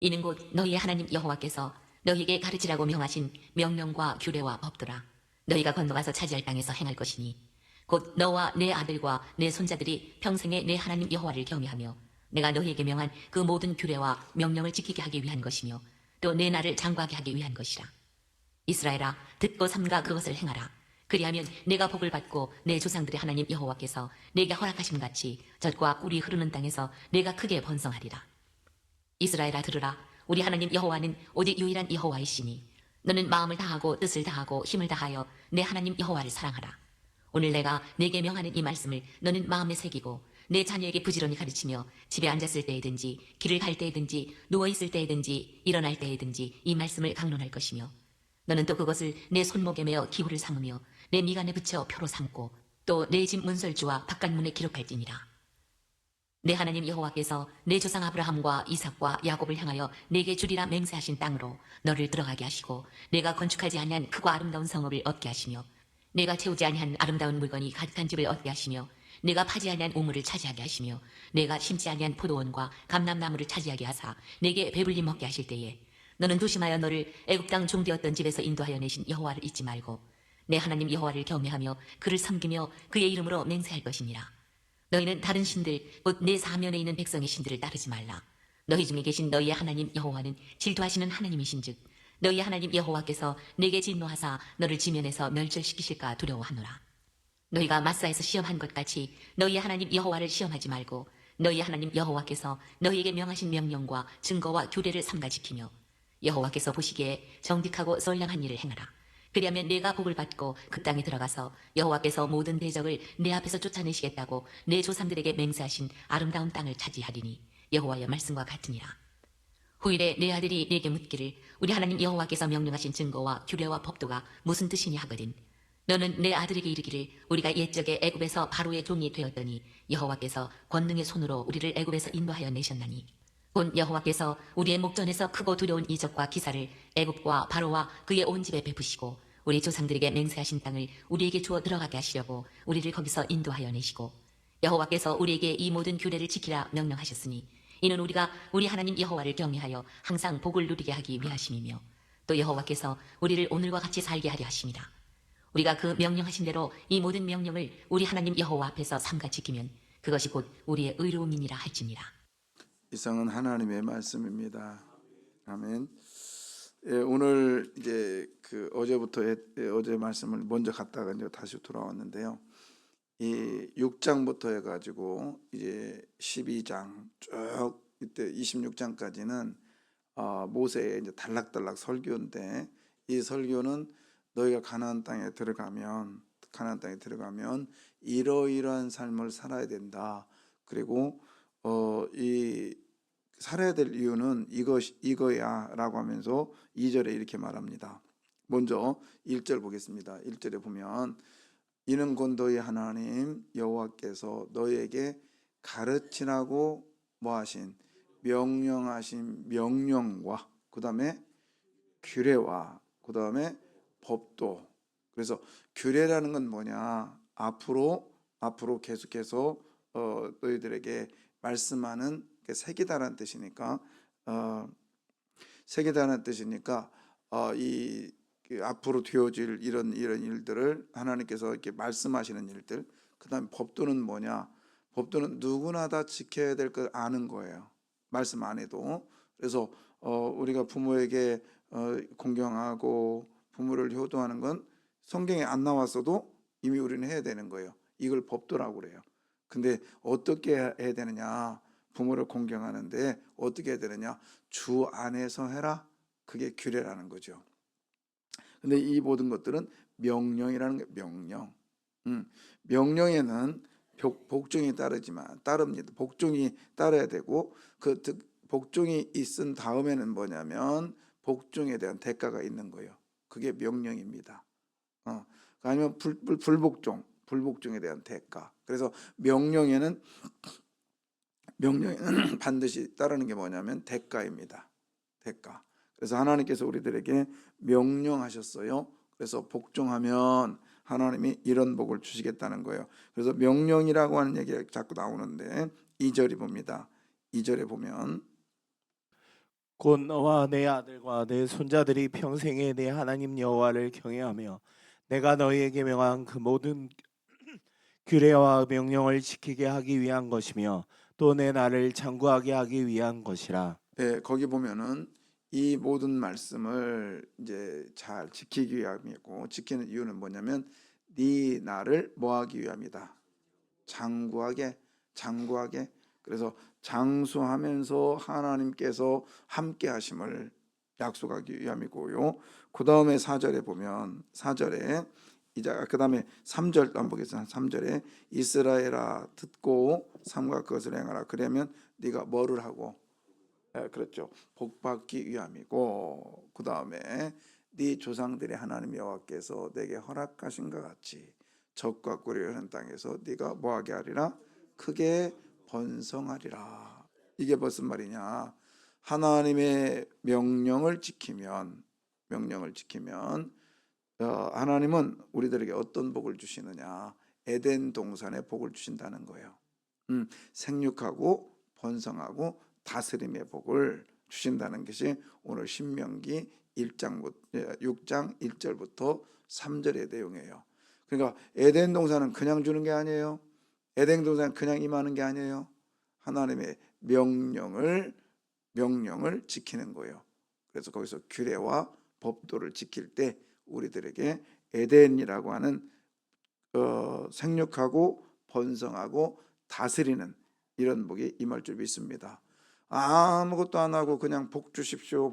이는 곧 너희의 하나님 여호와께서 너희에게 가르치라고 명하신 명령과 규례와 법도라. 너희가 건너가서 차지할 땅에서 행할 것이니 곧 너와 내 아들과 내 손자들이 평생에 내 하나님 여호와를 경외하며 내가 너희에게 명한 그 모든 규례와 명령을 지키게 하기 위한 것이며 또 내 나를 장구하게 하기 위한 것이라. 이스라엘아, 듣고 삼가 그것을 행하라. 그리하면 내가 복을 받고 내 조상들의 하나님 여호와께서 내게 허락하심 같이 젖과 꿀이 흐르는 땅에서 내가 크게 번성하리라. 이스라엘아, 들으라. 우리 하나님 여호와는 오직 유일한 여호와이시니 너는 마음을 다하고 뜻을 다하고 힘을 다하여 내 하나님 여호와를 사랑하라. 오늘 내가 내게 명하는 이 말씀을 너는 마음에 새기고 내 자녀에게 부지런히 가르치며 집에 앉았을 때이든지 길을 갈 때이든지 누워있을 때이든지 일어날 때이든지 이 말씀을 강론할 것이며 너는 또 그것을 내 손목에 매어 기호를 삼으며 내 미간에 붙여 표로 삼고 또 내 집 문설주와 바깥문에 기록할지니라. 내 하나님 여호와께서 내 조상 아브라함과 이삭과 야곱을 향하여 내게 주리라 맹세하신 땅으로 너를 들어가게 하시고 내가 건축하지 아니한 크고 아름다운 성읍을 얻게 하시며 내가 채우지 아니한 아름다운 물건이 가득한 집을 얻게 하시며 내가 파지 아니한 우물을 차지하게 하시며 내가 심지 아니한 포도원과 감람나무를 차지하게 하사 내게 배불리 먹게 하실 때에 너는 조심하여 너를 애굽 땅 종되었던 집에서 인도하여 내신 여호와를 잊지 말고 내 하나님 여호와를 경외하며 그를 섬기며 그의 이름으로 맹세할 것이니라. 너희는 다른 신들 곧 내 사면에 있는 백성의 신들을 따르지 말라. 너희 중에 계신 너희의 하나님 여호와는 질투하시는 하나님이신즉 너희의 하나님 여호와께서 내게 진노하사 너를 지면에서 멸절시키실까 두려워하노라. 너희가 마사에서 시험한 것 같이 너희의 하나님 여호와를 시험하지 말고 너희의 하나님 여호와께서 너희에게 명하신 명령과 증거와 규례를 삼가 지키며 여호와께서 보시기에 정직하고 선량한 일을 행하라. 그리하면 내가 복을 받고 그 땅에 들어가서 여호와께서 모든 대적을 내 앞에서 쫓아내시겠다고 내 조상들에게 맹세하신 아름다운 땅을 차지하리니 여호와의 말씀과 같으니라. 후일에 내 아들이 내게 묻기를 우리 하나님 여호와께서 명령하신 증거와 규례와 법도가 무슨 뜻이냐 하거든. 너는 내 아들에게 이르기를 우리가 옛적에 애굽에서 바로의 종이 되었더니 여호와께서 권능의 손으로 우리를 애굽에서 인도하여 내셨나니 곧 여호와께서 우리의 목전에서 크고 두려운 이적과 기사를 애굽과 바로와 그의 온 집에 베푸시고 우리 조상들에게 맹세하신 땅을 우리에게 주어 들어가게 하시려고 우리를 거기서 인도하여 내시고 여호와께서 우리에게 이 모든 규례를 지키라 명령하셨으니 이는 우리가 우리 하나님 여호와를 경외하여 항상 복을 누리게 하기 위하심이며 또 여호와께서 우리를 오늘과 같이 살게 하려 하심이라. 우리가 그 명령하신 대로 이 모든 명령을 우리 하나님 여호와 앞에서 삼가 지키면 그것이 곧 우리의 의로움이니라 할지니라. 이상은 하나님의 말씀입니다. 아멘. 예, 오늘 이제 그 어제 말씀을 먼저 갔다가 이제 다시 돌아왔는데요. 이 6장부터 해가지고 이제 12장 쭉 이때 26장까지는 모세의 이제 단락단락 설교인데 이 설교는 너희가 가나안 땅에 들어가면 이러이러한 삶을 살아야 된다. 그리고 이 살아야 될 이유는 이거야라고 하면서 2절에 이렇게 말합니다. 먼저 1절 보겠습니다. 1절에 보면 이는 곧 너희 하나님 여호와께서 너희에게 가르치라고 뭐하신 명령하신 명령과 그 다음에 규례와 그 다음에 법도. 그래서 규례라는 건 뭐냐, 앞으로 계속해서 너희들에게 말씀하는 새기다라는 뜻이니까 앞으로 되어질 이런 일들을 하나님께서 이렇게 말씀하시는 일들. 그다음에 법도는 뭐냐? 법도는 누구나 다 지켜야 될 걸 아는 거예요. 말씀 안 해도. 그래서 우리가 부모에게 공경하고 부모를 효도하는 건 성경에 안 나왔어도 이미 우리는 해야 되는 거예요. 이걸 법도라고 그래요. 근데 어떻게 해야 되느냐? 부모를 공경하는데 어떻게 해야 되느냐? 주 안에서 해라. 그게 규례라는 거죠. 근데 이 모든 것들은 명령이라는 게 명령. 명령에는 복종이 따릅니다. 복종이 따라야 되고 그 복종이 있은 다음에는 뭐냐면 복종에 대한 대가가 있는 거예요. 그게 명령입니다. 아니면 불복종에 대한 대가. 그래서 명령에는 반드시 따르는 게 뭐냐면 대가입니다. 대가. 그래서 하나님께서 우리들에게 명령하셨어요. 그래서 복종하면 하나님이 이런 복을 주시겠다는 거예요. 그래서 명령이라고 하는 얘기가 자꾸 나오는데 2절이 봅니다. 2절에 보면 곧 너와 내 아들과 내 손자들이 평생에 내 하나님 여호와를 경외하며 내가 너희에게 명한 그 모든 규례와 명령을 지키게 하기 위한 것이며 또 내 나를 장구하게 하기 위한 것이라. 예, 거기 보면은 이 모든 말씀을 이제 잘 지키기 위함이고, 지키는 이유는 뭐냐면 네 나를 뭐하기 위함이다. 장구하게. 그래서 장수하면서 하나님께서 함께 하심을 약속하기 위함이고요. 그 다음에 4절에 보면 4절에 이제 그 다음에 3절 한번 보겠습니다. 3절에 이스라엘아 듣고 삼가 그것을 행하라. 그러면 네가 뭐를 하고, 그렇죠, 복받기 위함이고, 그 다음에 네 조상들의 하나님 여호와께서 내게 허락하신 것 같이 적과 꿀이 흐르는 땅에서 네가 뭐하게 하리라? 크게 번성하리라. 이게 무슨 말이냐? 하나님의 명령을 지키면 하나님은 우리들에게 어떤 복을 주시느냐? 에덴 동산에 복을 주신다는 거예요. 생육하고 번성하고 다스림의 복을 주신다는 것이 오늘 신명기 6장 1절부터 3절의 내용이에요. 그러니까 에덴 동산은 그냥 주는 게 아니에요. 에덴 동산은 그냥 임하는 게 아니에요. 하나님의 명령을 지키는 거예요. 그래서 거기서 규례와 법도를 지킬 때 우리들에게 에덴이라고 하는 생육하고 번성하고 다스리는 이런 복이 임할 줄 믿습니다. 아무것도 안 하고 그냥 복 주십시오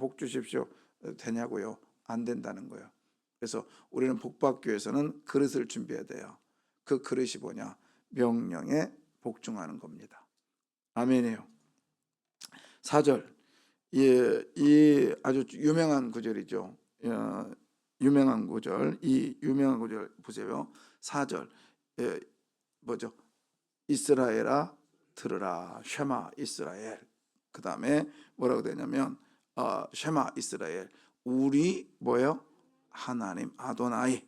되냐고요? 안 된다는 거예요. 그래서 우리는 복받기 위해서는 그릇을 준비해야 돼요. 그 그릇이 뭐냐? 명령에 복종하는 겁니다. 아멘이에요. 4절, 이 아주 유명한 구절이죠. 유명한 구절, 이 유명한 구절 보세요. 4절, 뭐죠? 이스라엘아 들으라. 쉐마 이스라엘. 그 다음에 뭐라고 되냐면 쉐마 이스라엘, 우리 뭐예요? 하나님 아도나이.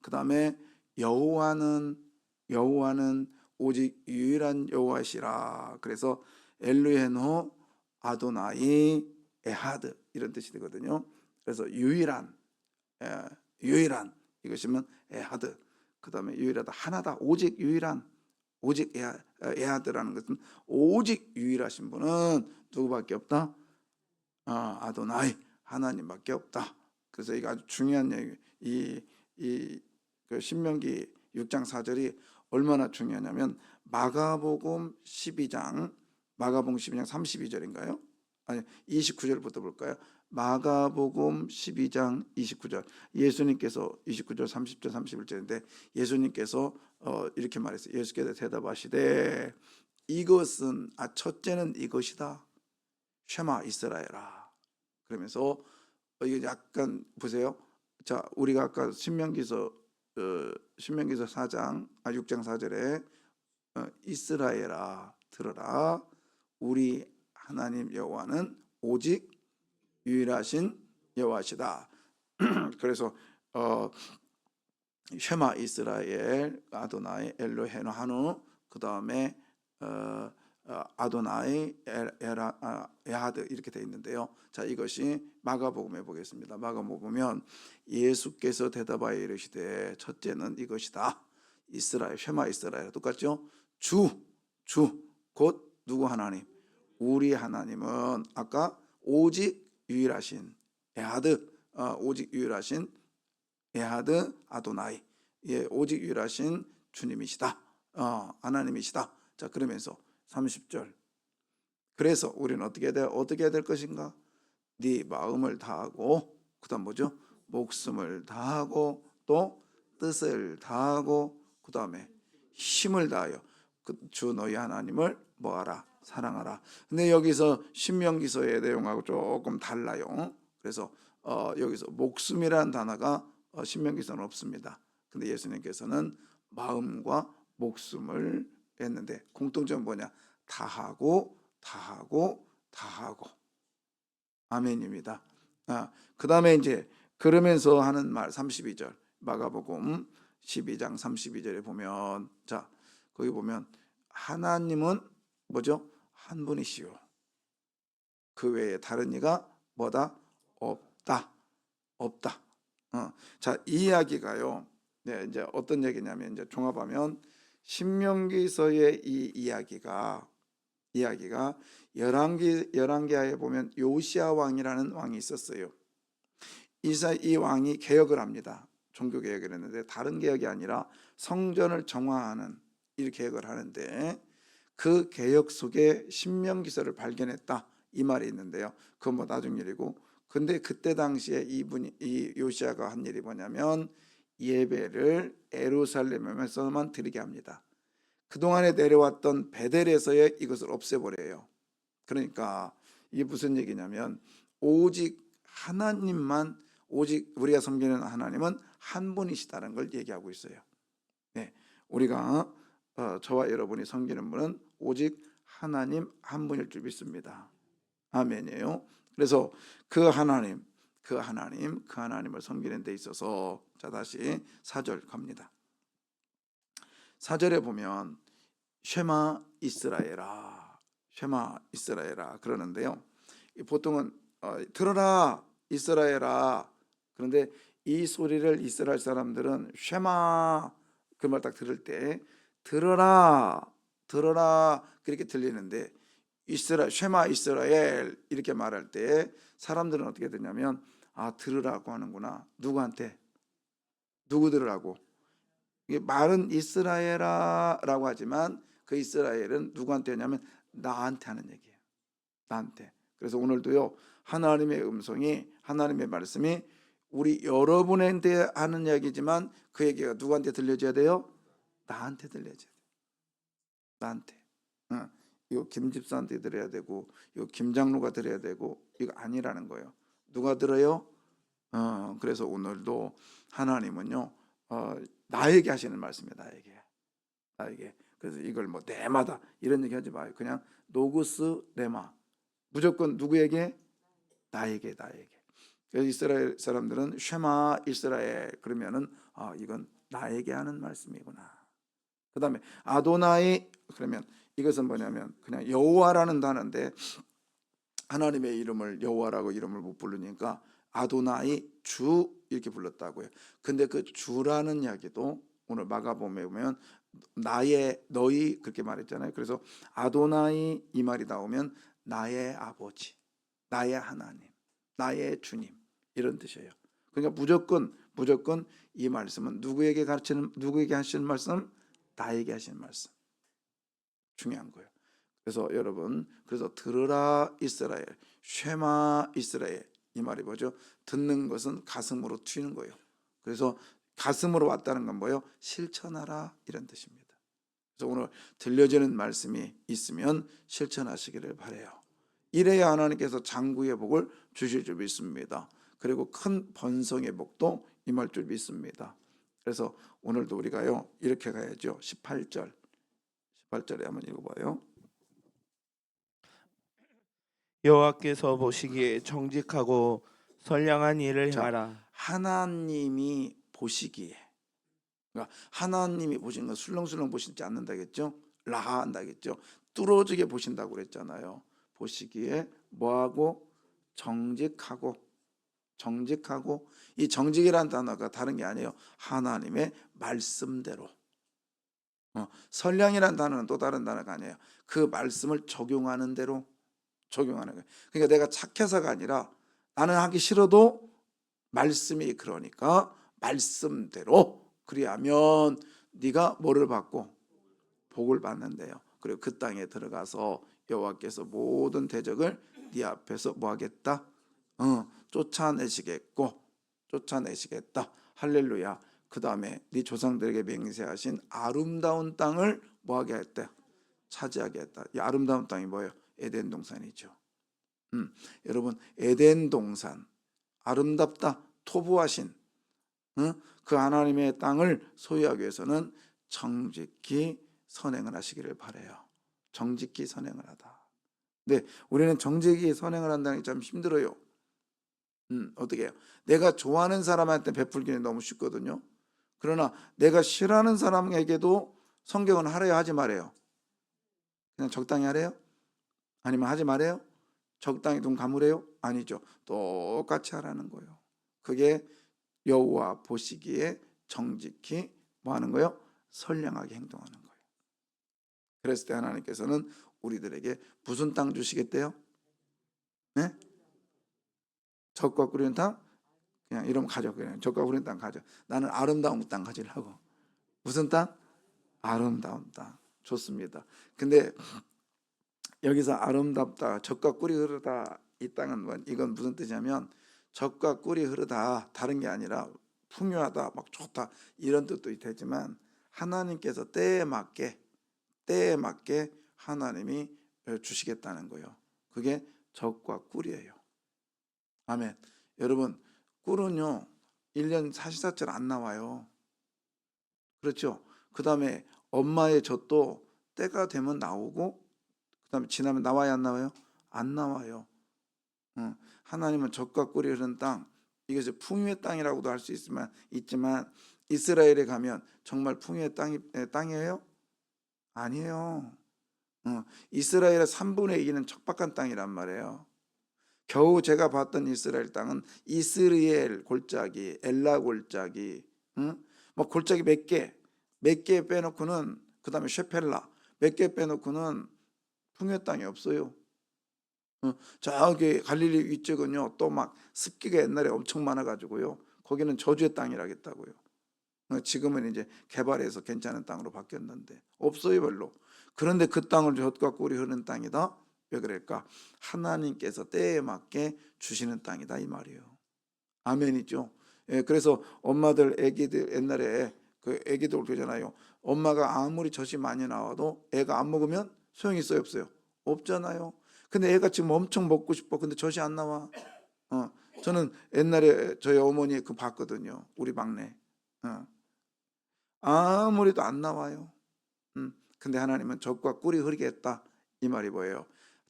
그 다음에 여호와는 오직 유일한 여호와시라. 그래서 엘루헤노 아도나이 에하드 이런 뜻이 되거든요. 그래서 유일한 이것이면 에하드. 그 다음에 유일하다, 하나다, 오직 유일한, 오직 에하드라는 것은 오직 유일하신 분은 누구밖에 없다? 아도나이, 하나님밖에 없다. 그래서 이거 아주 중요한 얘기. 그 신명기 6장 4절이 얼마나 중요하냐면 마가복음 12장 32절인가요? 아니 29절부터 볼까요? 마가복음 12장 29절. 예수님께서 29절 30절 31절인데 예수님께서 이렇게 말했어요. 예수께서 대답하시되 이것은 첫째는 이것이다. 쉐마 이스라엘아. 그러면서 이게 약간 보세요. 자, 우리가 아까 신명기서 4장 6장 4절에 이스라엘아 들어라. 우리 하나님 여호와는 오직 유일하신 여호와시다. 그래서 쉐마 이스라엘 아도나이 엘로헤노 하누, 그 다음에 아도나이 에하드 이렇게 되어 있는데요. 자, 이것이 마가복음에 보겠습니다. 마가복음 보면 예수께서 대답하여 이르시되 첫째는 이것이다. 이스라엘, 쉐마 이스라엘 똑같죠? 주 곧 누구 하나님? 우리 하나님은 아까 오직 유일하신 에하드, 오직 유일하신 에하드 아도나이, 오직 유일하신 주님이시다. 하나님이시다. 자, 그러면서 30절. 그래서 우리는 어떻게 해야 될 것인가? 네 마음을 다하고, 그다음 뭐죠? 목숨을 다하고, 또 뜻을 다하고, 그다음에 힘을 다하여 주 너희 하나님을 뭐하라? 사랑하라. 근데 여기서 신명기서의 내용하고 조금 달라요. 그래서 여기서 목숨이라는 단어가 신명기서는 없습니다. 근데 예수님께서는 마음과 목숨을 했는데 공통점은 뭐냐? 다하고 아멘입니다. 그 다음에 이제 그러면서 하는 말 32절 마가복음 12장 32절에 보면, 자, 거기 보면 하나님은 뭐죠? 한 분이시오. 그 외에 다른 이가 뭐다? 없다. 자, 이 이야기가요. 네, 이제 어떤 얘기냐면 이제 종합하면 신명기서의 이 이야기가 열왕기하에 보면 요시야 왕이라는 왕이 있었어요. 이 왕이 개혁을 합니다. 종교 개혁을 했는데 다른 개혁이 아니라 성전을 정화하는 이 개혁을 하는데 그 개혁 속에 신명기서를 발견했다 이 말이 있는데요. 그건 뭐 나중 일이고, 근데 그때 당시에 이 요시야가 한 일이 뭐냐면 예배를 예루살렘에서만 드리게 합니다. 그동안에 내려왔던 베델에서의 이것을 없애버려요. 그러니까 이게 무슨 얘기냐면 오직 하나님만, 오직 우리가 섬기는 하나님은 한 분이시다는 걸 얘기하고 있어요. 네, 우리가 저와 여러분이 섬기는 분은 오직 하나님 한 분일 줄 믿습니다. 아멘이에요. 그래서 그 하나님을 섬기는 데 있어서, 자 다시 4절 갑니다. 4절에 보면 쉐마 이스라엘아 그러는데요. 보통은 들어라 이스라엘아, 그런데 이 소리를 이스라엘 사람들은 쉐마 그 말 딱 들을 때 들어라 그렇게 들리는데 쉐마 이스라엘 이렇게 말할 때 사람들은 어떻게 듣냐면 들으라고 하는구나. 누구한테? 누구 들으라고? 이게 말은 이스라엘아라고 하지만 그 이스라엘은 누구한테 하냐면 나한테 하는 얘기예요. 나한테. 그래서 오늘도요, 하나님의 음성이, 하나님의 말씀이 우리 여러분한테 하는 얘기지만 그 얘기가 누구한테 들려줘야 돼요? 나한테 들려줘야 돼요. 나한테. 이거 김 집사한테 들어야 되고, 이거 김 장로가 들어야 되고, 이거 아니라는 거예요. 누가 들어요? 그래서 오늘도 하나님은요, 나에게 하시는 말씀이에요. 나에게. 그래서 이걸 뭐 내마다 이런 얘기 하지 마요. 그냥 노구스 레마. 무조건 누구에게? 나에게. 그래서 이스라엘 사람들은 쉐마 이스라엘 그러면은 이건 나에게 하는 말씀이구나. 그 다음에 아도나이 그러면 이것은 뭐냐면 그냥 여호와라는 단어인데 하나님의 이름을 여호와라고 이름을 못 부르니까 아도나이 주 이렇게 불렀다고요. 근데 그 주라는 이야기도 오늘 마가복음에 보면 너희 그렇게 말했잖아요. 그래서 아도나이 이 말이 나오면 나의 아버지, 나의 하나님, 나의 주님 이런 뜻이에요. 그러니까 무조건 이 말씀은 누구에게 하시는 말씀? 나에게 하시는 말씀. 중요한 거예요. 그래서 여러분, 그래서 들으라 이스라엘, 쉐마 이스라엘 이 말이 뭐죠? 듣는 것은 가슴으로 튀는 거예요. 그래서 가슴으로 왔다는 건 뭐예요? 실천하라 이런 뜻입니다. 그래서 오늘 들려지는 말씀이 있으면 실천하시기를 바라요. 이래야 하나님께서 장구의 복을 주실 줄 믿습니다. 그리고 큰 번성의 복도 임할 줄 믿습니다. 그래서 오늘도 우리가요 이렇게 가야죠. 18절에 한번 읽어봐요. 여호와께서 보시기에 정직하고 선량한 일을 자, 행하라. 하나님이 보시기에, 그러니까 하나님이 보시는 건 술렁술렁 보시지 않는다겠죠? 라한다겠죠? 뚫어지게 보신다고 그랬잖아요. 보시기에 뭐하고? 정직하고. 이 정직이라는 단어가 다른 게 아니에요. 하나님의 말씀대로. 선량이라는 단어는 또 다른 단어가 아니에요. 그 말씀을 적용하는 대로 적용하는 거예요. 그러니까 내가 착해서가 아니라 나는 하기 싫어도 말씀이 그러니까 말씀대로 그리하면 네가 뭐를 받고? 복을 받는데요. 그리고 그 땅에 들어가서 여호와께서 모든 대적을 네 앞에서 뭐 하겠다? 쫓아내시겠다. 할렐루야. 그 다음에 네 조상들에게 맹세하신 아름다운 땅을 뭐 하게 했다? 차지하게 했다. 이 아름다운 땅이 뭐예요? 에덴 동산이죠. 여러분, 에덴 동산 아름답다. 토부하신 그 하나님의 땅을 소유하기 위해서는 정직히 선행을 하시기를 바라요. 정직히 선행을 하다. 근데 우리는 정직히 선행을 한다는 게 참 힘들어요. 어떻게 해요? 내가 좋아하는 사람한테 베풀기는 너무 쉽거든요. 그러나 내가 싫어하는 사람에게도 성경은 하래요, 하지 말아요? 그냥 적당히 하래요? 아니면 하지 말아요? 적당히 눈 감으래요? 아니죠. 똑같이 하라는 거예요. 그게 여호와 보시기에 정직히 뭐 하는 거예요? 선량하게 행동하는 거예요. 그랬을 때 하나님께서는 우리들에게 무슨 땅 주시겠대요? 네? 적과 꿀인 땅? 그냥 이러면 가져. 그냥 적과 꿀인 땅 가져. 나는 아름다운 땅 가지려고. 무슨 땅? 아름다운 땅. 좋습니다. 근데 여기서 아름답다, 적과 꿀이 흐르다, 이 땅은 이건 무슨 뜻이냐면 적과 꿀이 흐르다, 다른 게 아니라 풍요하다, 막 좋다, 이런 뜻도 되지만 하나님께서 때에 맞게 하나님이 주시겠다는 거예요. 그게 적과 꿀이에요. 아멘. 여러분, 꿀은요 1년 사시사철 안 나와요. 그렇죠? 그 다음에 엄마의 젖도 때가 되면 나오고 그 다음에 지나면 나와야 안 나와요? 안 나와요. 하나님은 적과 꿀이 흐르는 땅, 이것이 풍요의 땅이라고도 할 수 있지만 이스라엘에 가면 정말 풍요의 땅이에요? 아니에요. 이스라엘의 3분의 2는 척박한 땅이란 말이에요. 겨우 제가 봤던 이스라엘 땅은 이스리엘 골짜기, 엘라 골짜기, 뭐 골짜기 몇 개 빼놓고는, 그 다음에 셰펠라 몇 개 빼놓고는 풍요의 땅이 없어요. 저기 갈릴리 위쪽은요 또 막 습기가 옛날에 엄청 많아가지고요 거기는 저주의 땅이라겠다고요. 지금은 이제 개발해서 괜찮은 땅으로 바뀌었는데 없어요 별로. 그런데 그 땅을 젖과 꿀이 흐르는 땅이다. 왜 그럴까? 하나님께서 때에 맞게 주시는 땅이다 이 말이에요. 아멘이죠. 예, 그래서 엄마들 애기들 옛날에 그 애기들 그러잖아요. 엄마가 아무리 젖이 많이 나와도 애가 안 먹으면 소용이 있어요 없어요? 없잖아요. 근데 애가 지금 엄청 먹고 싶어. 근데 젖이 안 나와. 저는 옛날에 저희 어머니 그 봤거든요. 우리 막내. 아무리도 안 나와요. 근데 하나님은 젖과 꿀이 흐르겠다 이 말이 뭐예요?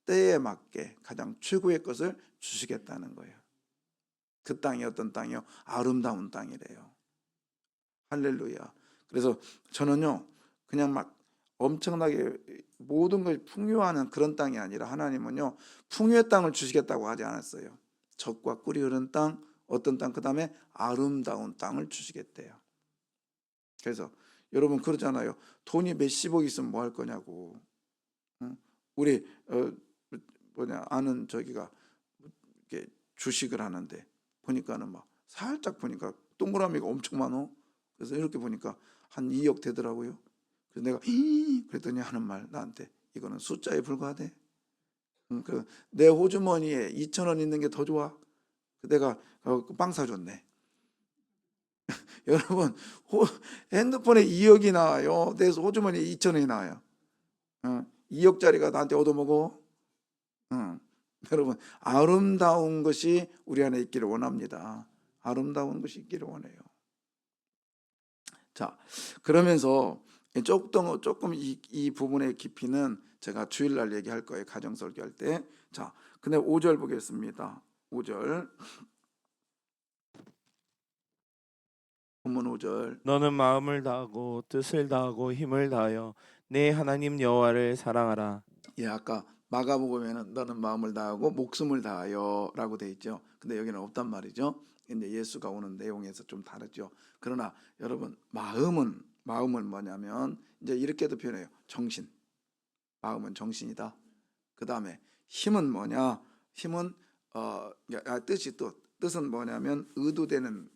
때에 맞게 가장 최고의 것을 주시겠다는 거예요. 그 땅이 어떤 땅이요? 아름다운 땅이래요. 할렐루야. 그래서 저는요 그냥 막 엄청나게 모든 것이 풍요하는 그런 땅이 아니라 하나님은요 풍요의 땅을 주시겠다고 하지 않았어요. 젖과 꿀이 흐르는 땅, 어떤 땅, 그 다음에 아름다운 땅을 주시겠대요. 그래서 여러분 그러잖아요. 돈이 몇십억 있으면 뭐 할 거냐고. 우리 아는 저기가 이렇게 주식을 하는데 보니까는 막 살짝 보니까 동그라미가 엄청 많어. 그래서 이렇게 보니까 한 2억 되더라고요. 그래서 내가 그랬더니 하는 말 나한테, 이거는 숫자에 불과하대. 내 호주머니에 2,000원 있는 게 더 좋아. 내가 빵 사줬네. 여러분 핸드폰에 2억이 나와요. 내 호주머니에 2,000원이 나와요. 2억짜리가 나한테 얻어먹어. 여러분 아름다운 것이 우리 안에 있기를 원합니다. 아름다운 것이 있기를 원해요. 자, 그러면서 조금 이 부분의 깊이는 제가 주일날 얘기할 거예요. 가정설교할 때. 자, 근데 5절 보겠습니다. 5절. 본문 5절. 너는 마음을 다하고 뜻을 다하고 힘을 다하여 내 하나님 여호와를 사랑하라. 예, 아까 마가복음에는 너는 마음을 다하고 목숨을 다하여라고 돼 있죠. 근데 여기는 없단 말이죠. 근데 예수가 오는 내용에서 좀 다르죠. 그러나 여러분 마음은 뭐냐면 이제 이렇게도 표현해요. 정신. 마음은 정신이다. 그 다음에 힘은 뭐냐? 힘은 뜻은 뭐냐면 의도되는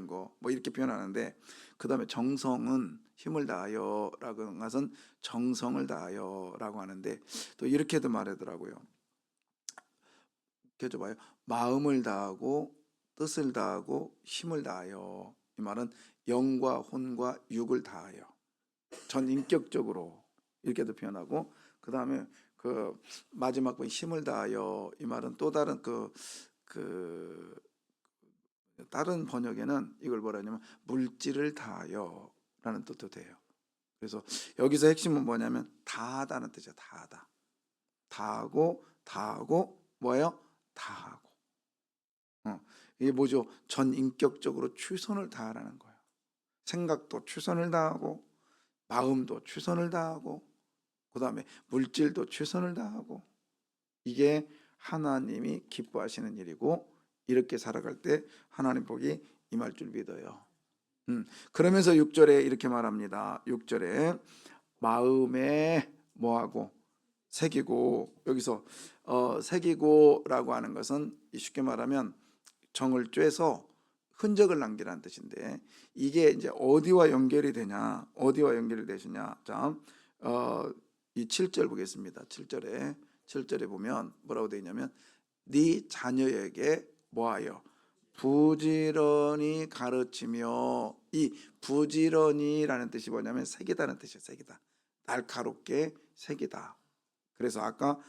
거 뭐 이렇게 표현하는데, 그 다음에 정성은 힘을 다하여라고 하는 것은 정성을 다하여라고 하는데 또 이렇게도 말하더라고요. 이렇게 봐요. 마음을 다하고 뜻을 다하고 힘을 다하여. 이 말은 영과 혼과 육을 다하여 전 인격적으로 이렇게도 표현하고, 그 다음에 그 마지막 번 힘을 다하여, 이 말은 또 다른 다른 번역에는 이걸 뭐라냐면 물질을 다하여라는 뜻도 돼요. 그래서 여기서 핵심은 뭐냐면 다하다는 뜻이야. 다하고 뭐예요? 다하고. 이게 뭐죠? 전 인격적으로 최선을 다하라는 거예요. 생각도 최선을 다하고, 마음도 최선을 다하고, 그 다음에 물질도 최선을 다하고. 이게 하나님이 기뻐하시는 일이고 이렇게 살아갈 때 하나님 복이 임할 줄 믿어요. 그러면서 6절에 이렇게 말합니다. 6절에 마음에 뭐하고 새기고, 여기서 새기고라고 하는 것은 쉽게 말하면 정을 쬐서 흔적을 남기라는 뜻인데, 이게 이제 어디와 연결이 되냐, 어디와 연결이 되시냐. 자, 이 7절 보겠습니다. 7절에 보면 뭐라고 되어 있냐면 네 자녀에게 뭐하여 부지런히 가르치며, 이 부지런히라는 뜻이 뭐냐면 새기다는 뜻이에요. 새기다, 날카롭게 새기다. 그래서 아까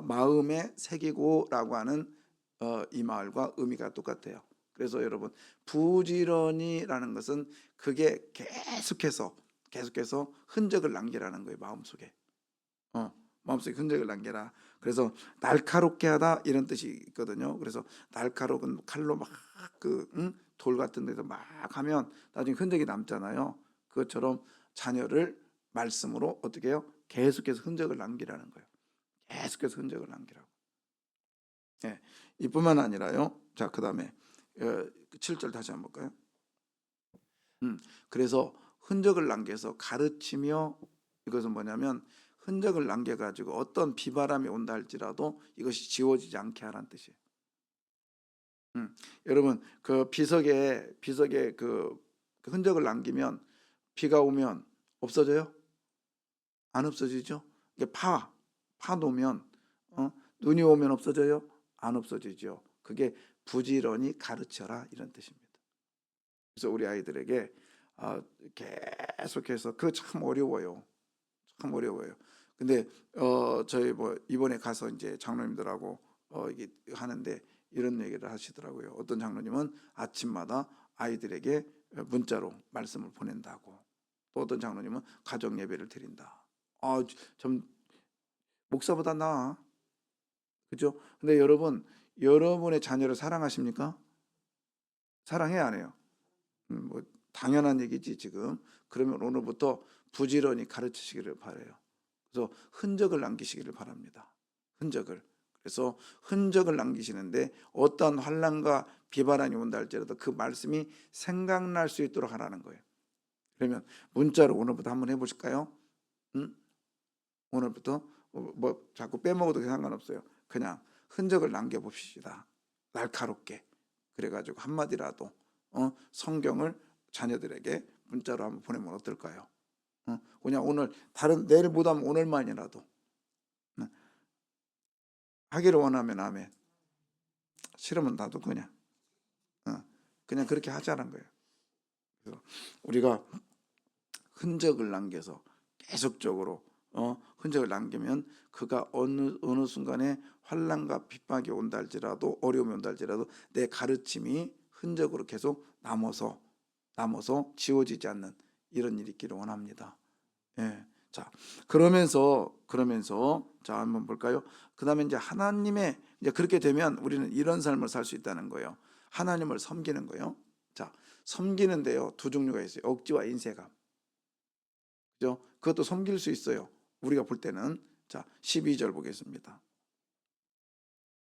마음에 새기고라고 하는 이 말과 의미가 똑같아요. 그래서 여러분, 부지런히라는 것은 그게 계속해서 흔적을 남기라는 거예요. 마음속에 마음속에 흔적을 남겨라. 그래서 날카롭게 하다 이런 뜻이 있거든요. 그래서 날카로운 칼로 막 돌 같은 데서 막 하면 나중에 흔적이 남잖아요. 그것처럼 자녀를 말씀으로 어떻게 해요? 계속해서 흔적을 남기라는 거예요. 계속해서 흔적을 남기라고. 예, 이뿐만 아니라요. 자, 그다음에 7절 다시 한번 볼까요? 그래서 흔적을 남겨서 가르치며, 이것은 뭐냐면 흔적을 남겨가지고 어떤 비바람이 온다 할지라도 이것이 지워지지 않게 하라는 뜻이에요. 여러분, 그 비석에 그 흔적을 남기면 비가 오면 없어져요? 안 없어지죠? 이게 파 놓으면 눈이 오면 없어져요? 안 없어지죠. 그게 부지런히 가르쳐라 이런 뜻입니다. 그래서 우리 아이들에게 계속해서, 그거 참 어려워요. 참 어려워요. 근데 저희 뭐 이번에 가서 이제 장로님들하고 이게 하는데 이런 얘기를 하시더라고요. 어떤 장로님은 아침마다 아이들에게 문자로 말씀을 보낸다고. 또 어떤 장로님은 가정 예배를 드린다. 좀 목사보다 나아. 그죠? 근데 여러분, 여러분의 자녀를 사랑하십니까? 사랑해야 안 해요? 뭐 당연한 얘기지 지금. 그러면 오늘부터 부지런히 가르치시기를 바라요. 그래서 흔적을 남기시기를 바랍니다. 흔적을. 그래서 흔적을 남기시는데 어떤 환난과 비바람이 온다 할지라도 그 말씀이 생각날 수 있도록 하라는 거예요. 그러면 문자로 오늘부터 한번 해보실까요? 오늘부터 뭐 자꾸 빼먹어도 상관없어요. 그냥 흔적을 남겨봅시다. 날카롭게. 그래가지고 한마디라도 성경을 자녀들에게 문자로 한번 보내면 어떨까요? 그냥 오늘, 내일 못하면 오늘만이라도 하기를 원하면 아멘, 싫으면 나도 그냥 그렇게 하자는 거예요. 그래서 우리가 흔적을 남겨서 계속적으로 흔적을 남기면 그가 어느 순간에 환난과 핍박이 온다 할지라도, 어려움이 온다 할지라도 내 가르침이 흔적으로 계속 남아서 지워지지 않는 이런 일이 있기를 원합니다. 예. 자, 그러면서 자, 한번 볼까요? 그다음에 이제 하나님의, 이제 그렇게 되면 우리는 이런 삶을 살 수 있다는 거예요. 하나님을 섬기는 거예요. 자, 섬기는데요, 두 종류가 있어요. 억지와 인색함. 그죠? 그것도 섬길 수 있어요. 우리가 볼 때는. 자, 12절 보겠습니다.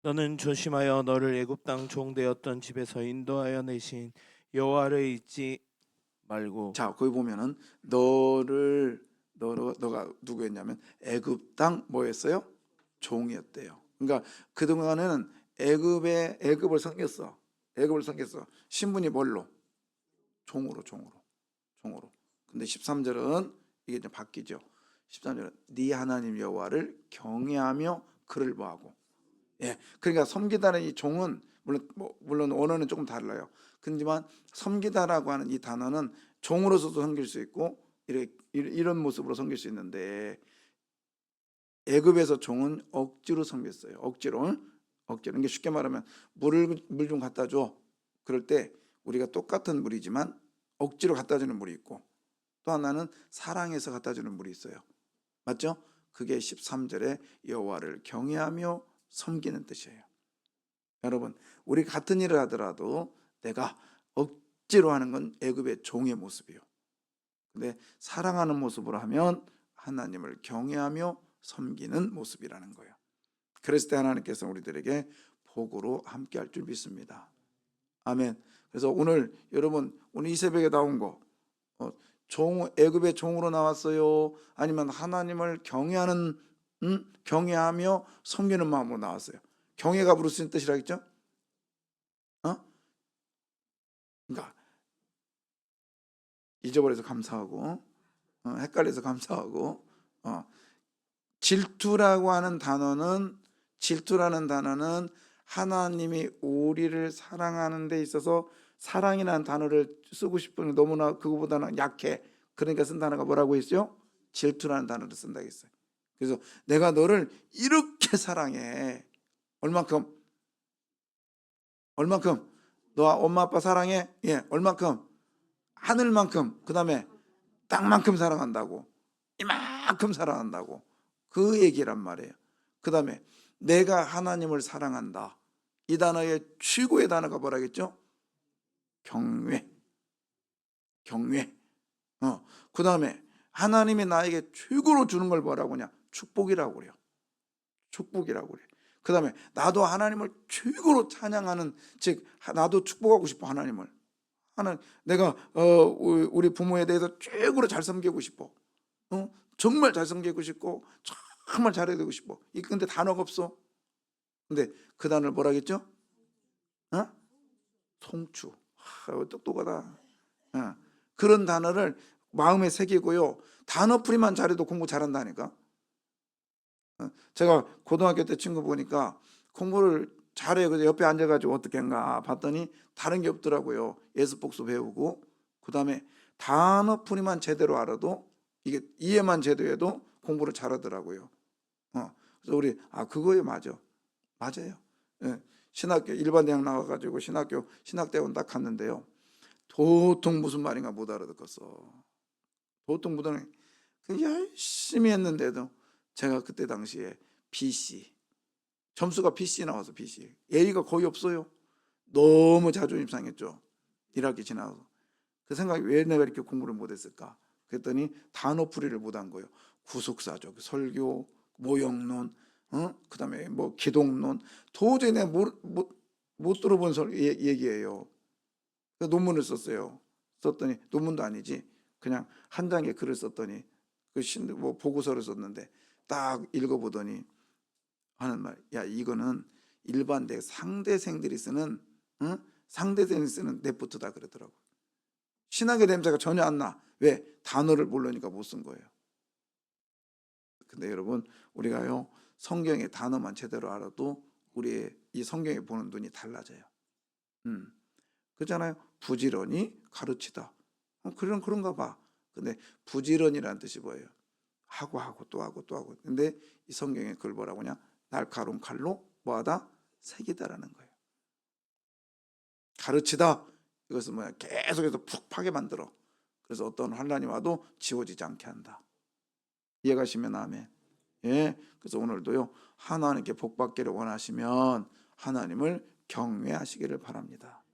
너는 조심하여 너를 애굽 땅 종되었던 집에서 인도하여 내신 여호와를 잊지 말고. 자, 거기 보면은 너가 누구였냐면 애굽 땅 뭐였어요? 종이었대요. 그러니까 그동안에는 애굽을 섬겼어. 신분이 뭘로? 종으로. 근데 13절은 이게 이제 바뀌죠. 13절은 네 하나님 여호와를 경외하며 그를 뭐하고. 예, 그러니까 섬기다는 이 종은 물론 언어는 조금 달라요. 그렇지만 섬기다라고 하는 이 단어는 종으로서도 섬길 수 있고 이런 모습으로 섬길 수 있는데, 애굽에서 종은 억지로 섬겼어요. 억지로. 이게 쉽게 말하면 물 좀 갖다 줘. 그럴 때 우리가 똑같은 물이지만 억지로 갖다 주는 물이 있고, 또 하나는 사랑해서 갖다 주는 물이 있어요. 맞죠? 그게 13절에 여호와를 경외하며 섬기는 뜻이에요. 여러분, 우리 같은 일을 하더라도 내가 억지로 하는 건 애굽의 종의 모습이에요. 근데 사랑하는 모습으로 하면 하나님을 경외하며 섬기는 모습이라는 거예요. 그랬을 때 하나님께서 우리들에게 복으로 함께할 줄 믿습니다. 아멘. 그래서 오늘 여러분 오늘 이 새벽에 나온 거 애굽의 종으로 나왔어요? 아니면 하나님을 경외하는 경외하며 섬기는 마음으로 나왔어요? 경외가 부르짖는 뜻이라겠죠? 그러니까 잊어버려서 감사하고 헷갈려서 감사하고 질투라는 단어는 하나님이 우리를 사랑하는 데 있어서 사랑이라는 단어를 쓰고 싶으면 너무나 그거보다는 약해. 그러니까 쓴 단어가 뭐라고 했어요? 질투라는 단어를 쓴다고 했어요. 그래서 내가 너를 이렇게 사랑해. 얼만큼? 너 엄마 아빠 사랑해? 예, 얼만큼? 하늘만큼. 그 다음에 땅만큼 사랑한다고. 이만큼 사랑한다고. 그 얘기란 말이에요. 그 다음에 내가 하나님을 사랑한다. 이 단어의 최고의 단어가 뭐라겠죠? 경외. 그 다음에 하나님이 나에게 최고로 주는 걸 뭐라고 하냐? 축복이라고 그래요. 그 다음에 나도 하나님을 최고로 찬양하는, 즉 나도 축복하고 싶어. 하나님을. 내가 우리 부모에 대해서 최고로 잘 섬기고 싶어. 정말 잘 섬기고 싶고 정말 잘해야 되고 싶어. 근데 단어가 없어. 근데 그 단어를 뭐라겠죠? 송추. 똑똑하다. 그런 단어를 마음에 새기고요. 단어풀이만 잘해도 공부 잘한다니까. 제가 고등학교 때 친구 보니까 공부를 잘해요. 그래서 옆에 앉아가지고 어떻게 한가 봤더니 다른 게 없더라고요. 예습복수 배우고, 그 다음에 단어풀이만 제대로 알아도, 이게 이해만 제대로 해도 공부를 잘하더라고요. 그래서 우리 그거에 맞아요. 예. 신학교 일반 대학 나와가지고 신학대원 딱 갔는데요. 도통 무슨 말인가 못 알아듣겠어. 도통 못 알아. 열심히 했는데도 제가 그때 당시에 BC 점수가 BC 나와서 BC A가 거의 없어요. 너무 자존심 상했죠. 1학기 지나서. 그 생각이 왜 내가 이렇게 공부를 못했을까? 그랬더니 단어풀이를 못한 거예요. 구속사적, 설교, 모형론, 그 다음에 뭐 기독론, 도저히 내가 못 들어본 얘기예요. 논문을 썼어요. 썼더니 논문도 아니지, 그냥 한 장의 글을 썼더니 뭐 보고서를 썼는데 딱 읽어보더니 하는 말, 야 이거는 일반 상대생들이 쓰는 네프트다 그러더라고. 신학의 냄새가 전혀 안 나. 왜? 단어를 모르니까 못 쓴 거예요. 근데 여러분 우리가요 성경의 단어만 제대로 알아도 우리의 이 성경에 보는 눈이 달라져요. 그렇잖아요. 부지런히 가르치다. 그런가 봐. 근데 부지런이라는 뜻이 뭐예요? 하고 또 하고. 근데 이 성경에 그걸 뭐라고 하냐? 날카로운 칼로 뭐하다? 새기다라는 거예요. 가르치다. 이것은 뭐야? 계속해서 푹 파게 만들어. 그래서 어떤 환난이 와도 지워지지 않게 한다. 이해가시면 아멘. 예. 그래서 오늘도요 하나님께 복 받기를 원하시면 하나님을 경외하시기를 바랍니다.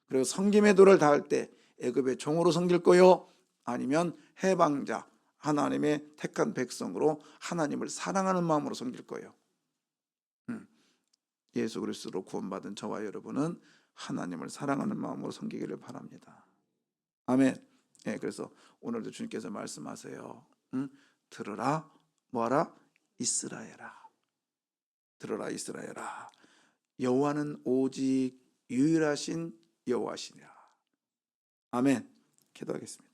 그리고 섬김의 도를 다할 때 애굽의 종으로 섬길 거요, 아니면 해방자 하나님의 택한 백성으로 하나님을 사랑하는 마음으로 섬길 거예요. 예수 그리스도로 구원받은 저와 여러분은 하나님을 사랑하는 마음으로 섬기기를 바랍니다. 아멘. 예, 그래서 오늘도 주님께서 말씀하세요. 들으라 뭐하라? 이스라엘아. 들으라 이스라엘아. 여호와는 오직 유일하신 여호와시니라. 아멘. 기도하겠습니다.